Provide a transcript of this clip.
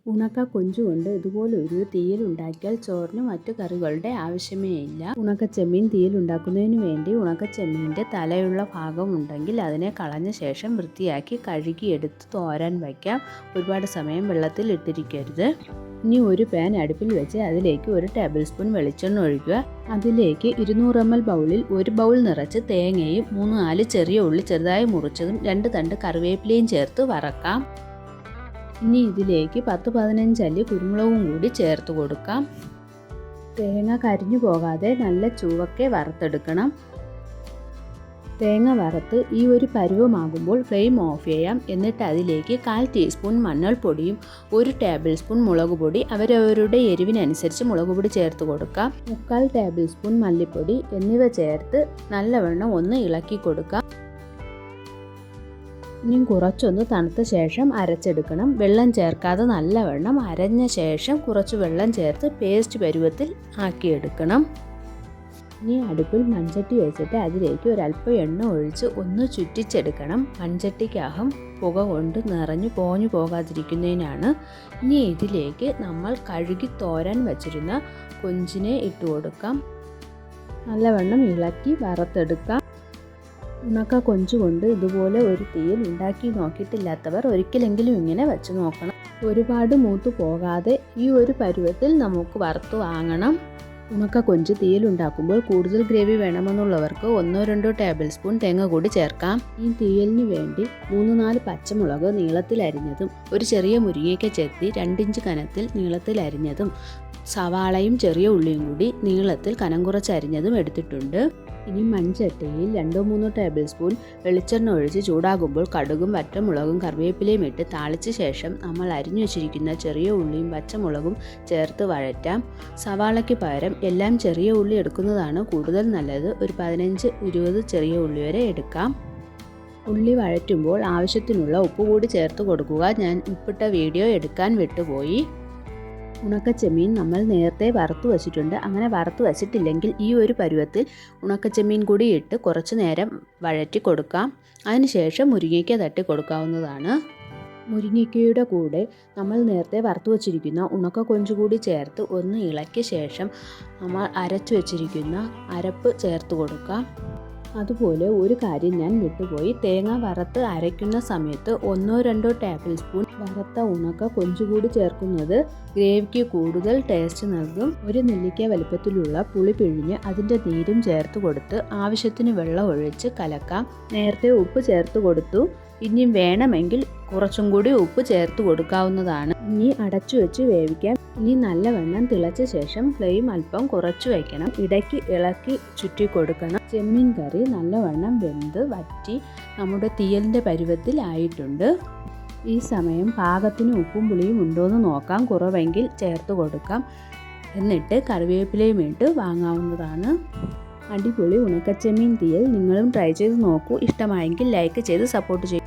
ഉണക്ക കൊഞ്ച് കൊണ്ട് ഇതുപോലൊരു തീയലുണ്ടാക്കിയാൽ ചോറിന് മറ്റു കറികളുടെ ആവശ്യമേ ഇല്ല. ഉണക്കച്ചെമ്മീൻ തീയലുണ്ടാക്കുന്നതിന് വേണ്ടി ഉണക്കച്ചെമ്മീൻ്റെ തലയുള്ള ഭാഗമുണ്ടെങ്കിൽ അതിനെ കളഞ്ഞ ശേഷം വൃത്തിയാക്കി കഴുകിയെടുത്ത് തോരാൻ വയ്ക്കാം. ഒരുപാട് സമയം വെള്ളത്തിൽ ഇട്ടിരിക്കരുത്. ഇനി ഒരു പാൻ അടുപ്പിൽ വെച്ച് അതിലേക്ക് 1 ടേബിൾ സ്പൂൺ വെളിച്ചെണ്ണ ഒഴിക്കുക. അതിലേക്ക് 200 ml ബൗളിൽ 1 ബൗൾ നിറച്ച് തേങ്ങയും 3-4 ചെറിയ ഉള്ളി ചെറുതായി മുറിച്ചതും 2 തണ്ട് കറിവേപ്പിലയും ചേർത്ത് വറക്കാം. ഇനി ഇതിലേക്ക് 10-15 അല്ലി കുരുമുളകും കൂടി ചേർത്ത് കൊടുക്കാം. തേങ്ങ കരിഞ്ഞു പോകാതെ നല്ല ചുവക്കെ വറുത്തെടുക്കണം. തേങ്ങ വറുത്ത് ഈ ഒരു പരുവമാകുമ്പോൾ ഫ്ലെയിം ഓഫ് ചെയ്യാം. എന്നിട്ട് അതിലേക്ക് 1/4 ടീസ്പൂൺ മഞ്ഞൾപ്പൊടിയും 1 ടേബിൾ സ്പൂൺ മുളക് പൊടി അവരവരുടെ എരിവിനനുസരിച്ച് മുളക് പൊടി ചേർത്ത് കൊടുക്കാം. 3/4 ടേബിൾ സ്പൂൺ മല്ലിപ്പൊടി എന്നിവ ചേർത്ത് നല്ലവണ്ണം ഒന്ന് ഇളക്കി കൊടുക്കാം. ഇനിയും കുറച്ചൊന്ന് തണുത്ത ശേഷം അരച്ചെടുക്കണം. വെള്ളം ചേർക്കാതെ നല്ലവണ്ണം അരഞ്ഞ ശേഷം കുറച്ച് വെള്ളം ചേർത്ത് പേസ്റ്റ് പരുവത്തിൽ ആക്കിയെടുക്കണം. ഇനി അടുപ്പിൽ മൺചട്ടി വെച്ചിട്ട് അതിലേക്ക് ഒരല്പം എണ്ണ ഒഴിച്ച് ഒന്ന് ചുറ്റിച്ചെടുക്കണം. മൺചട്ടിക്കകം പുക കൊണ്ട് നിറഞ്ഞു പോഞ്ഞു പോകാതിരിക്കുന്നതിനാണ്. ഇനി ഇതിലേക്ക് നമ്മൾ കഴുകി തോരാൻ വച്ചിരുന്ന കൊഞ്ചിനെ ഇട്ട് കൊടുക്കാം. നല്ലവണ്ണം ഇളക്കി വറുത്തെടുക്കാം. ഉണക്ക കൊഞ്ച് കൊണ്ട് ഇതുപോലെ ഒരു തീയൽ ഉണ്ടാക്കി നോക്കിയിട്ടില്ലാത്തവർ ഒരിക്കലെങ്കിലും ഇങ്ങനെ വെച്ച് നോക്കണം. ഒരുപാട് മൂത്ത് പോകാതെ ഈ ഒരു പരുവത്തിൽ നമുക്ക് വറുത്ത് വാങ്ങണം. ഉണക്ക കൊഞ്ച് തീയലുണ്ടാക്കുമ്പോൾ കൂടുതൽ ഗ്രേവി വേണമെന്നുള്ളവർക്ക് 1-2 ടേബിൾ സ്പൂൺ തേങ്ങ കൂടി ചേർക്കാം. ഈ തീയലിന് വേണ്ടി 3-4 പച്ചമുളക് നീളത്തിൽ അരിഞ്ഞതും 1 ചെറിയ മുരിങ്ങയ്ക്ക ചെത്തി 2 ഇഞ്ച് കനത്തിൽ നീളത്തിൽ അരിഞ്ഞതും സവാളയും ചെറിയ ഉള്ളിയും കൂടി നീളത്തിൽ കനം കുറച്ച് അരിഞ്ഞതും എടുത്തിട്ടുണ്ട്. ഇനി മൺചട്ടിയിൽ 2-3 ടേബിൾ സ്പൂൺ വെളിച്ചെണ്ണ ഒഴിച്ച് ചൂടാകുമ്പോൾ കടുകും വറ്റൽമുളകും കറിവേപ്പിലയും ഇട്ട് താളിച്ച ശേഷം നമ്മൾ അരിഞ്ഞു വെച്ചിരിക്കുന്ന ചെറിയ ഉള്ളിയും പച്ചമുളകും ചേർത്ത് വഴറ്റാം. സവാളയ്ക്ക് പകരം എല്ലാം ചെറിയ ഉള്ളി എടുക്കുന്നതാണ് കൂടുതൽ നല്ലത്. ഒരു 15-20 ചെറിയ ഉള്ളി വരെ എടുക്കാം. ഉള്ളി വഴറ്റുമ്പോൾ ആവശ്യത്തിനുള്ള ഉപ്പ് കൂടി ചേർത്ത് കൊടുക്കുക. ഞാൻ ഉപ്പിട്ട വീഡിയോ എടുക്കാൻ വിട്ടുപോയി. ഉണക്കച്ചെമ്മീൻ നമ്മൾ നേരത്തെ വറുത്ത് വച്ചിട്ടുണ്ട്. അങ്ങനെ വറുത്ത് വച്ചിട്ടില്ലെങ്കിൽ ഈ ഒരു പരുവത്തിൽ ഉണക്കച്ചെമ്മീൻ കൂടി ഇട്ട് കുറച്ച് നേരം വഴറ്റി കൊടുക്കാം. അതിനുശേഷം മുരിങ്ങയ്ക്ക തട്ടി കൊടുക്കാവുന്നതാണ്. മുരിങ്ങയ്ക്കയുടെ കൂടെ നമ്മൾ നേരത്തെ വറുത്ത് വച്ചിരിക്കുന്ന ഉണക്ക കൊഞ്ച് കൂടി ചേർത്ത് ഒന്ന് ഇളക്കിയ ശേഷം നമ്മൾ അരച്ചു വച്ചിരിക്കുന്ന അരപ്പ് ചേർത്ത് കൊടുക്കാം. അതുപോലെ ഒരു കാര്യം ഞാൻ വിട്ടുപോയി. തേങ്ങ വറുത്ത് അരയ്ക്കുന്ന സമയത്ത് 1-2 ടേബിൾ സ്പൂൺ വറുത്ത ഉണക്ക കൊഞ്ച് കൂടി ചേർക്കുന്നത് ഗ്രേവിക്ക് കൂടുതൽ ടേസ്റ്റ് നൽകും. 1 നെല്ലിക്ക വലുപ്പത്തിലുള്ള പുളി പിഴിഞ്ഞ് അതിൻ്റെ നീരും ചേർത്ത് കൊടുത്ത് ആവശ്യത്തിന് വെള്ളം ഒഴിച്ച് കലക്കാം. നേരത്തെ ഉപ്പ് ചേർത്ത് കൊടുത്തു. ഇനി വേണമെങ്കിൽ കുറച്ചും കൂടി ഉപ്പ് ചേർത്ത് കൊടുക്കാവുന്നതാണ്. ഇനി അടച്ചു വെച്ച് വേവിക്കാം. ഇനി നല്ലവണ്ണം തിളച്ച ശേഷം ഫ്ലെയിം അല്പം കുറച്ച് വയ്ക്കണം. ഇടയ്ക്ക് ഇളക്കി ചുറ്റി കൊടുക്കണം. ചെമ്മീൻ കറി നല്ലവണ്ണം വെന്ത് വറ്റി നമ്മുടെ തീയലിൻ്റെ പരുവത്തിൽ ആയിട്ടുണ്ട്. ഈ സമയം പാകത്തിന് ഉപ്പും പുളിയും ഉണ്ടോയെന്ന് നോക്കാം. കുറവെങ്കിൽ ചേർത്ത് കൊടുക്കാം. എന്നിട്ട് കറിവേപ്പിലയും ഇട്ട് വാങ്ങാവുന്നതാണ്. അടിപൊളി ഉണക്കച്ചെമ്മീൻ തീയൽ നിങ്ങളും ട്രൈ ചെയ്ത് നോക്കൂ. ഇഷ്ടമായെങ്കിൽ ലൈക്ക് ചെയ്ത് സപ്പോർട്ട് ചെയ്യൂ.